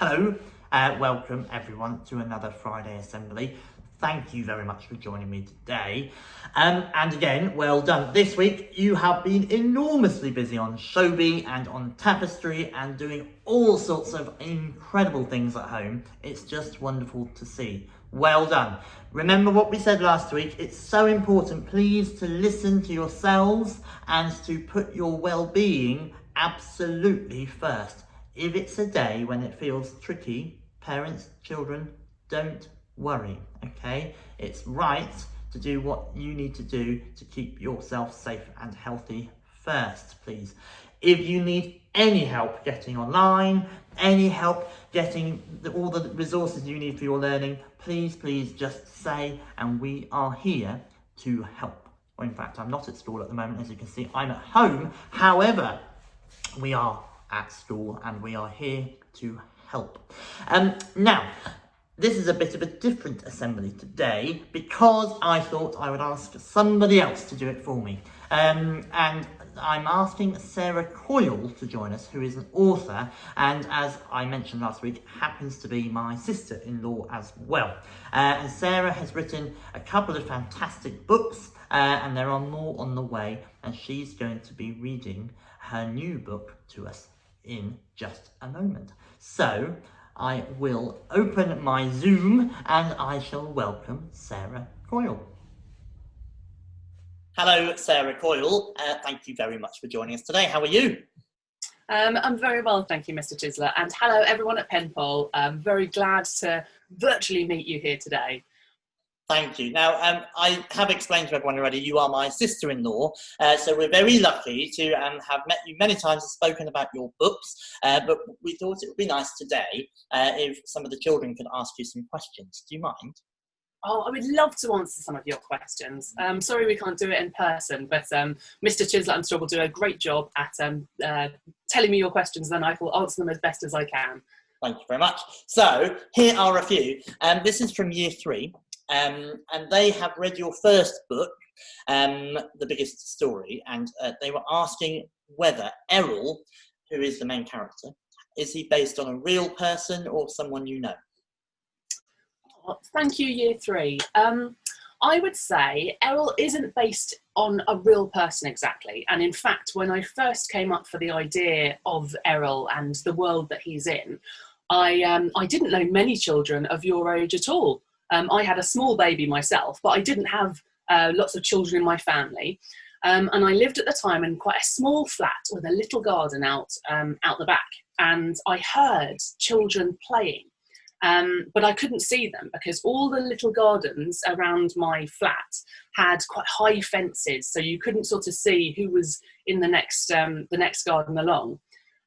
Hello, welcome everyone to another Friday Assembly. Thank you very much for joining me today. And again, well done. This week you have been enormously busy on Shobi and on Tapestry and doing all sorts of incredible things at home. It's just wonderful to see. Well done. Remember what we said last week. It's so important, please, to listen to yourselves and to put your well-being absolutely first. If it's a day when it feels tricky, parents, children, don't worry, okay? It's right to do what you need to do to keep yourself safe and healthy first, please. If you need any help getting online, any help getting all the resources you need for your learning, please just say, and we are here to help. Or in fact, I'm not at school at the moment, as you can see, I'm at home. However, we are at school and we are here to help. Now, this is a bit of a different assembly today because I thought I would ask somebody else to do it for me. And I'm asking Sarah Coyle to join us, who is an author and, as I mentioned last week, happens to be my sister-in-law as well. And Sarah has written a couple of fantastic books and there are more on the way, and she's going to be reading her new book to us in just a moment. So I will open my Zoom and I shall welcome Sarah Coyle. Hello, Sarah Coyle. Thank you very much for joining us today. How are you? I'm very well, thank you, Mr. Chisler. And hello, everyone at Penpole. I'm very glad to virtually meet you here today. Thank you. Now, I have explained to everyone already, you are my sister-in-law, so we're very lucky to have met you many times and spoken about your books, but we thought it would be nice today if some of the children could ask you some questions. Do you mind? Oh, I would love to answer some of your questions. Sorry we can't do it in person, but Mr. Chisler, I'm sure, will do a great job at telling me your questions, then I will answer them as best as I can. Thank you very much. So, here are a few. This is from Year 3. And they have read your first book, The Biggest Story, and they were asking whether Errol, who is the main character, is he based on a real person or someone you know? Oh, thank you, Year 3. I would say Errol isn't based on a real person exactly. And in fact, when I first came up for the idea of Errol and the world that he's in, I didn't know many children of your age at all. I had a small baby myself, but I didn't have lots of children in my family. And I lived at the time in quite a small flat with a little garden out the back. And I heard children playing, but I couldn't see them because all the little gardens around my flat had quite high fences. So you couldn't sort of see who was in the next garden along.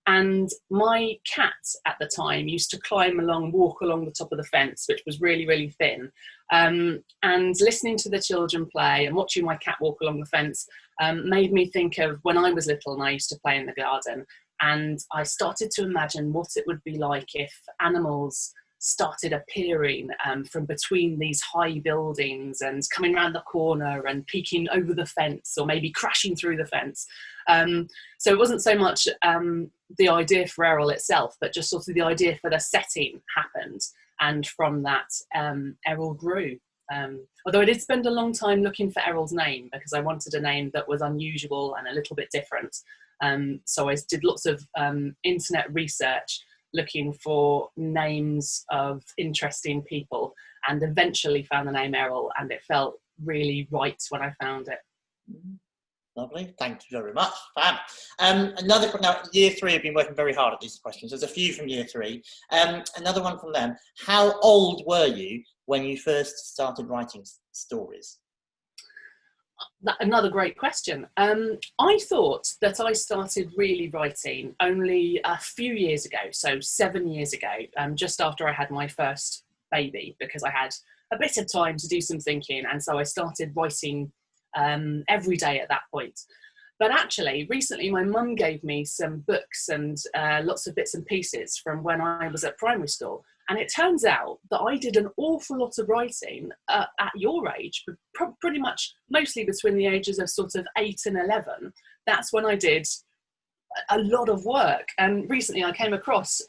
And my cat at the time used to walk along the top of the fence, which was really, really thin. And listening to the children play and watching my cat walk along the fence made me think of when I was little and I used to play in the garden. And I started to imagine what it would be like if animals started appearing from between these high buildings and coming around the corner and peeking over the fence or maybe crashing through the fence. So it wasn't so much the idea for Errol itself, but just sort of the idea for the setting happened. And from that, Errol grew. Although I did spend a long time looking for Errol's name because I wanted a name that was unusual and a little bit different. So I did lots of internet research looking for names of interesting people and eventually found the name Errol, and it felt really right when I found it. Lovely, thank you very much. Fab. Now, Year 3 have been working very hard at these questions. There's a few from Year 3. Another one from them. How old were you when you first started writing stories? Another great question. I thought that I started really writing only a few years ago, so 7 years ago, just after I had my first baby, because I had a bit of time to do some thinking, and so I started writing every day at that point. But actually, recently my mum gave me some books and lots of bits and pieces from when I was at primary school. And it turns out that I did an awful lot of writing at your age, pretty much mostly between the ages of sort of 8 and 11. That's when I did a lot of work. And recently I came across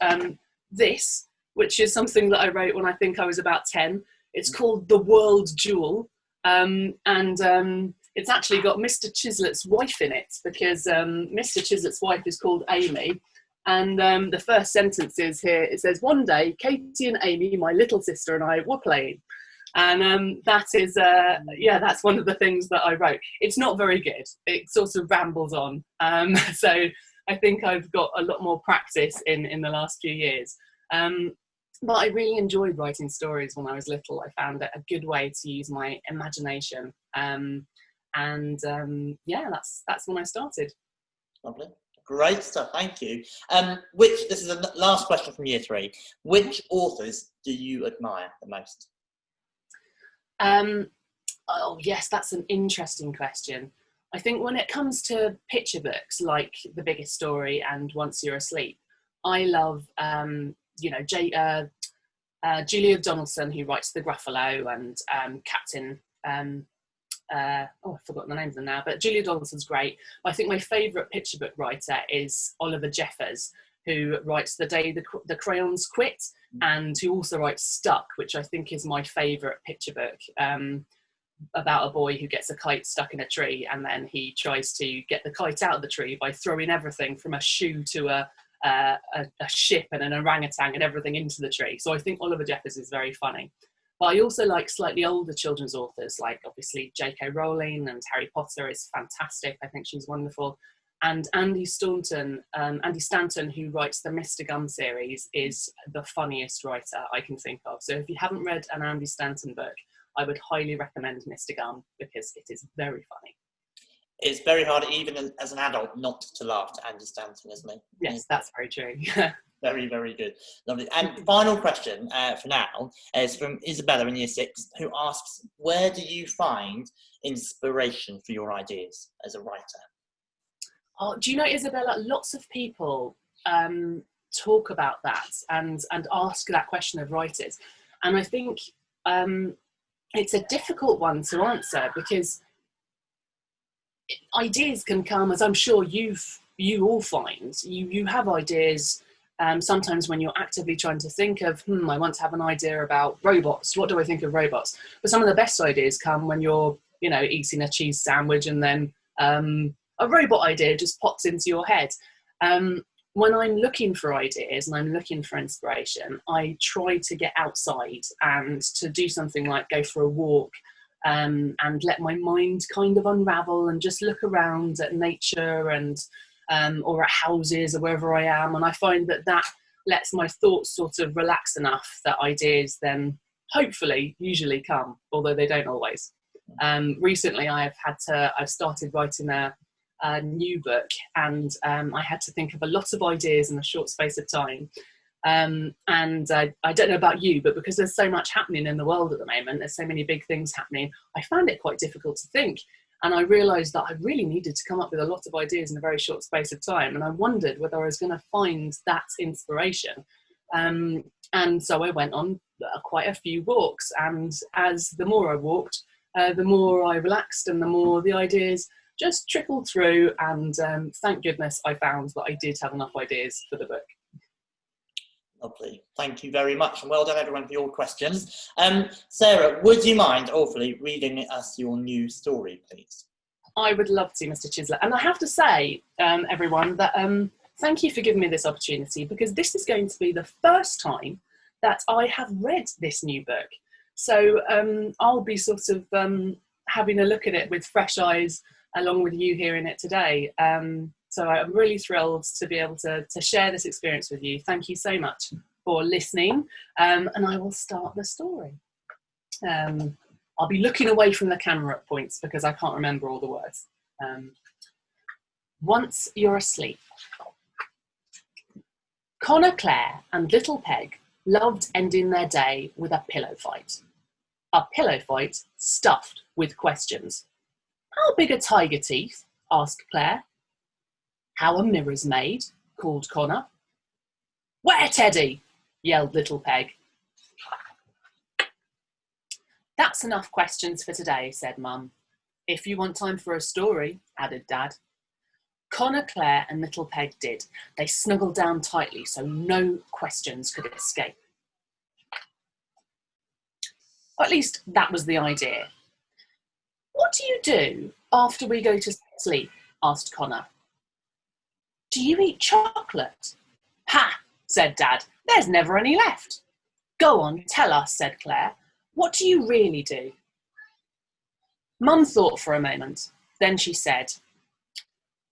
this, which is something that I wrote when I think I was about 10. It's called The World Jewel. It's actually got Mr. Chislet's wife in it, because Mr. Chislet's wife is called Amy. And the first sentence is here, it says, "One day, Katie and Amy, my little sister, and I were playing." And that is, that's one of the things that I wrote. It's not very good. It sort of rambles on. So I think I've got a lot more practice in the last few years. But I really enjoyed writing stories when I was little. I found it a good way to use my imagination. That's when I started. Lovely. Great stuff, thank you. This is the last question from year 3. Which authors do you admire the most? Oh yes, that's an interesting question. I think when it comes to picture books like The Biggest Story and Once You're Asleep, I love Julia Donaldson, who writes The Gruffalo, and Captain I've forgotten the names of them now, but Julia Donaldson's great. I think my favourite picture book writer is Oliver Jeffers, who writes The Day the Crayons Quit, and who also writes Stuck, which I think is my favourite picture book, about a boy who gets a kite stuck in a tree, and then he tries to get the kite out of the tree by throwing everything from a shoe to a ship and an orangutan and everything into the tree. So I think Oliver Jeffers is very funny. But I also like slightly older children's authors, like obviously J.K. Rowling, and Harry Potter is fantastic. I think she's wonderful. And Andy Stanton, who writes the Mr. Gum series, is the funniest writer I can think of. So if you haven't read an Andy Stanton book, I would highly recommend Mr. Gum, because it is very funny. It's very hard, even as an adult, not to laugh at Andy Stanton, isn't it? Yes, that's very true. Very, very good. Lovely. And final question for now is from Isabella in year 6, who asks, where do you find inspiration for your ideas as a writer? Oh, do you know, Isabella, lots of people talk about that and ask that question of writers. And I think it's a difficult one to answer, because ideas can come, as I'm sure you all find. You have ideas sometimes when you're actively trying to think of, I want to have an idea about robots. What do I think of robots? But some of the best ideas come when you're, eating a cheese sandwich, and then a robot idea just pops into your head. When I'm looking for ideas and I'm looking for inspiration, I try to get outside and to do something like go for a walk, and let my mind kind of unravel and just look around at nature and or at houses or wherever I am. And I find that lets my thoughts sort of relax enough that ideas then hopefully usually come, although they don't always. Recently I've started writing a new book, and I had to think of a lot of ideas in a short space of time. And I don't know about you, but because there's so much happening in the world at the moment, there's so many big things happening, I found it quite difficult to think. And I realised that I really needed to come up with a lot of ideas in a very short space of time. And I wondered whether I was going to find that inspiration. And so I went on quite a few walks. And as the more I walked, the more I relaxed, and the more the ideas just trickled through. And thank goodness I found that I did have enough ideas for the book. Lovely. Thank you very much, and well done everyone for your questions. Sarah, would you mind awfully reading us your new story, please? I would love to, Mr. Chislet. And I have to say, everyone, that thank you for giving me this opportunity, because this is going to be the first time that I have read this new book. So I'll be sort of having a look at it with fresh eyes, along with you hearing it today. So I'm really thrilled to be able to share this experience with you. Thank you so much for listening. And I will start the story. I'll be looking away from the camera at points because I can't remember all the words. Once You're Asleep. Connor, Claire and little Peg loved ending their day with a pillow fight. A pillow fight stuffed with questions. How big are tiger teeth? Asked Claire. How are mirrors made? Called Connor. Where, Teddy? Yelled little Peg. That's enough questions for today, said Mum. If you want time for a story, added Dad. Connor, Claire and little Peg did. They snuggled down tightly so no questions could escape. Or at least that was the idea. What do you do after we go to sleep? Asked Connor. Do you eat chocolate? Ha, said Dad. There's never any left. Go on, tell us, said Claire. What do you really do? Mum thought for a moment. Then she said,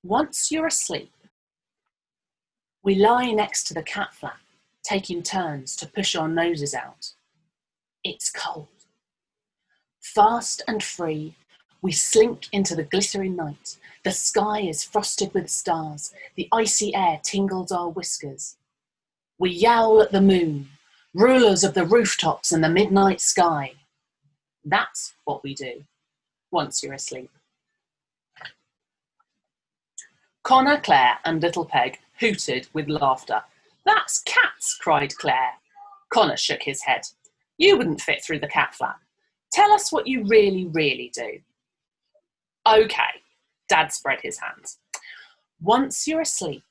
once you're asleep, we lie next to the cat flap, taking turns to push our noses out. It's cold. Fast and free, we slink into the glittering night. The sky is frosted with stars. The icy air tingles our whiskers. We yowl at the moon, rulers of the rooftops and the midnight sky. That's what we do once you're asleep. Connor, Claire and little Peg hooted with laughter. That's cats, cried Claire. Connor shook his head. You wouldn't fit through the cat flap. Tell us what you really, really do. Okay, Dad spread his hands. Once you're asleep,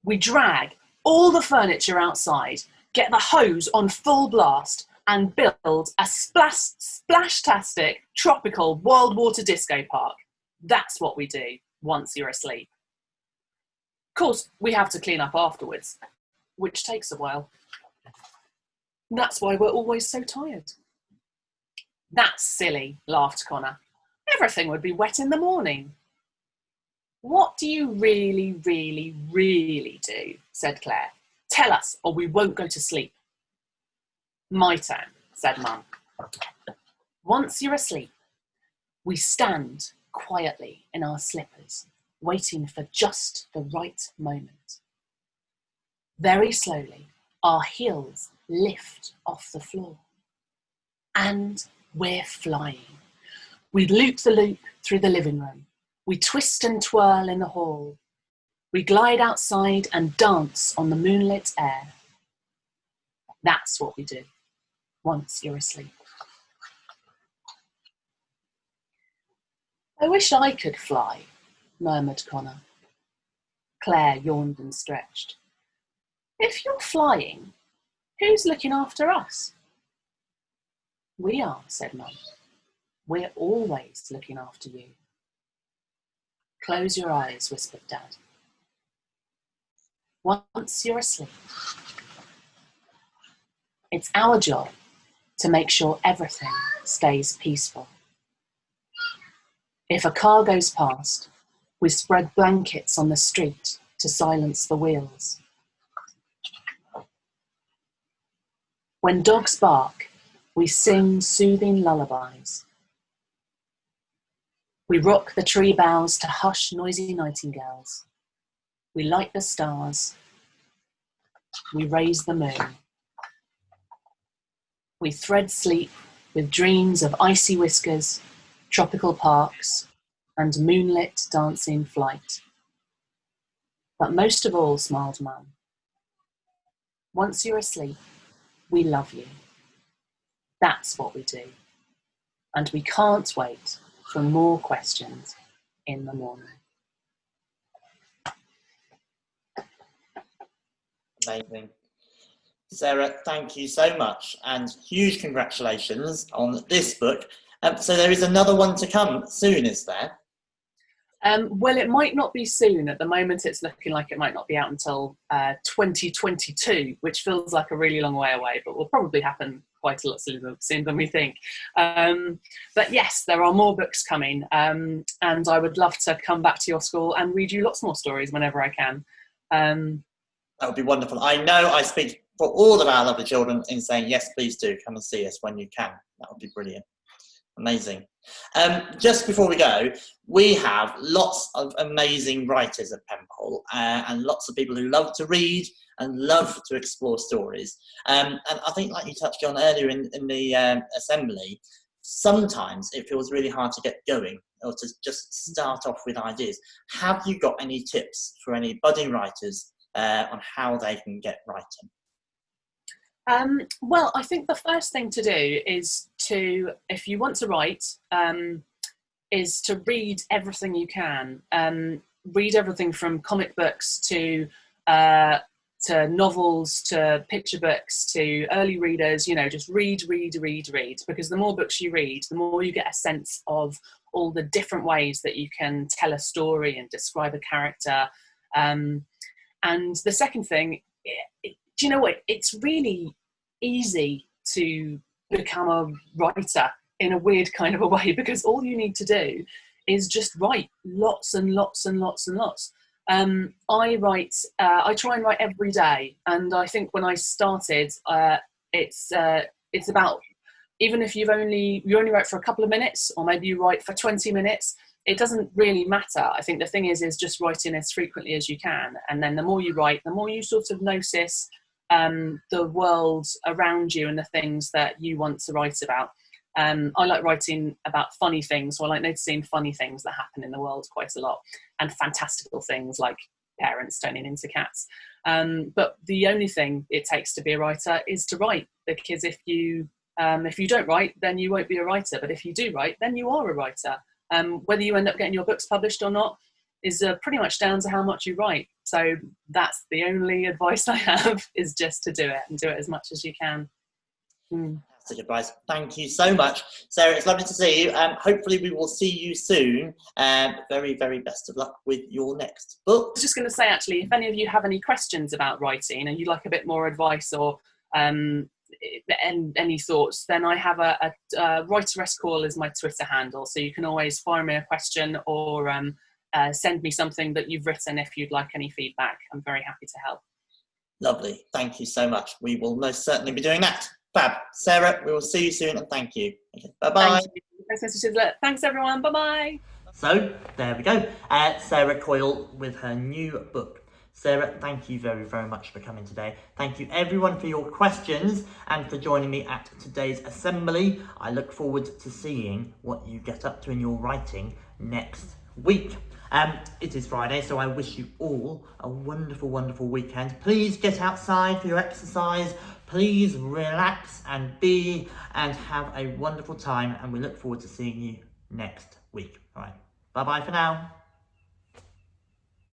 we drag all the furniture outside, get the hose on full blast, and build a splashtastic tropical wild water disco park. That's what we do once you're asleep. Of course, we have to clean up afterwards, which takes a while. That's why we're always so tired. That's silly, laughed Connor. Everything would be wet in the morning. What do you really, really, really do? Said Claire. Tell us, or we won't go to sleep. My turn, said Mum. Once you're asleep, we stand quietly in our slippers, waiting for just the right moment. Very slowly, our heels lift off the floor. And we're flying. We loop the loop through the living room. We twist and twirl in the hall. We glide outside and dance on the moonlit air. That's what we do once you're asleep. I wish I could fly, murmured Connor. Claire yawned and stretched. If you're flying, who's looking after us? We are, said Mum. We're always looking after you. Close your eyes, whispered Dad. Once you're asleep, it's our job to make sure everything stays peaceful. If a car goes past, we spread blankets on the street to silence the wheels. When dogs bark, we sing soothing lullabies. We rock the tree boughs to hush noisy nightingales. We light the stars. We raise the moon. We thread sleep with dreams of icy whiskers, tropical parks, and moonlit dancing flight. But most of all, smiled Mum, once you're asleep, we love you. That's what we do. And we can't wait for more questions in the morning. Amazing. Sarah, thank you so much, and huge congratulations on this book. So there is another one to come soon, is there? Well, it might not be soon. At the moment, it's looking like it might not be out until 2022, which feels like a really long way away, but will probably happen quite a lot sooner than we think. But yes, there are more books coming, and I would love to come back to your school and read you lots more stories whenever I can. That would be wonderful. I know I speak for all of our lovely children in saying, yes, please do come and see us when you can. That would be brilliant. Amazing. Just before we go, we have lots of amazing writers at Penpole and lots of people who love to read and love to explore stories. And I think, like you touched on earlier in the assembly, sometimes it feels really hard to get going or to just start off with ideas. Have you got any tips for any budding writers on how they can get writing? Well, I think the first thing to do is to, if you want to write, is to read everything you can. Read everything from comic books to to novels, to picture books, to early readers, just read, because the more books you read, the more you get a sense of all the different ways that you can tell a story and describe a character. And the second thing, do you know what? It's really easy to become a writer in a weird kind of a way, because all you need to do is just write lots and lots and lots and lots. I try and write every day, and I think when I started, it's about, even if you only write for a couple of minutes, or maybe you write for 20 minutes, it doesn't really matter. I think the thing is just writing as frequently as you can, and then the more you write, the more you sort of notice the world around you and the things that you want to write about. I like writing about funny things, so I like noticing funny things that happen in the world quite a lot, and fantastical things like parents turning into cats. But the only thing it takes to be a writer is to write, because if you don't write, then you won't be a writer. But if you do write, then you are a writer. Whether you end up getting your books published or not is pretty much down to how much you write. So that's the only advice I have, is just to do it, and do it as much as you can. Fantastic advice. Thank you so much, Sarah. It's lovely to see you. Hopefully we will see you soon. Very, very best of luck with your next book. I was just going to say, actually, if any of you have any questions about writing and you'd like a bit more advice, or and any thoughts, then I have a Writeress Coyle is my Twitter handle, so you can always fire me a question, or send me something that you've written if you'd like any feedback. I'm very happy to help. Lovely. Thank you so much. We will most certainly be doing that. Fab. Sarah, we will see you soon, and thank you. Okay, bye-bye. Thanks, everyone. Bye-bye. So, there we go. Sarah Coyle with her new book. Sarah, thank you very, very much for coming today. Thank you, everyone, for your questions and for joining me at today's assembly. I look forward to seeing what you get up to in your writing next week. It is Friday, so I wish you all a wonderful, wonderful weekend. Please get outside for your exercise. Please relax and have a wonderful time, and we look forward to seeing you next week. All right, bye-bye for now.